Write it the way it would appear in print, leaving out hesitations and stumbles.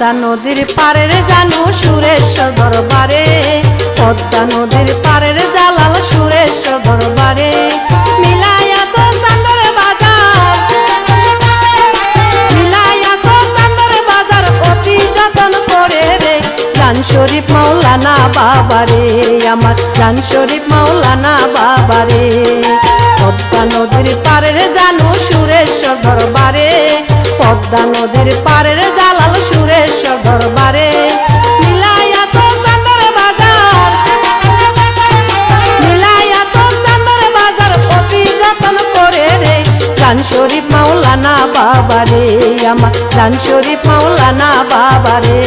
পদ্মা নদীর পারের জানু সুরেশ্বর দরবারে, পদ্মা নদীর পারের জালাল সুরেশ্বর দরবারে। মিলাইয়া তো চান্দর বাজার, মিলাইয়া তো চান্দর বাজার অতি যতন করে রে। জান শরীফ মাওলানা বাবারে, আমার জান শরীফ মাওলানা বাবারে। পদ্মা নদীর পারের জানু সুরেশ্বর দরবারে, পদ্মা নদীর পারের জালাল সুরেশ্বর দরবারে। মিলাইয়া তো চান্দর বাজার, মিলাইয়া তো চান্দর বাজার অতি যতন করে রে। জান শরীফ মাওলানা বাবারে, আমার জান শরীফ মাওলানা বাবারে।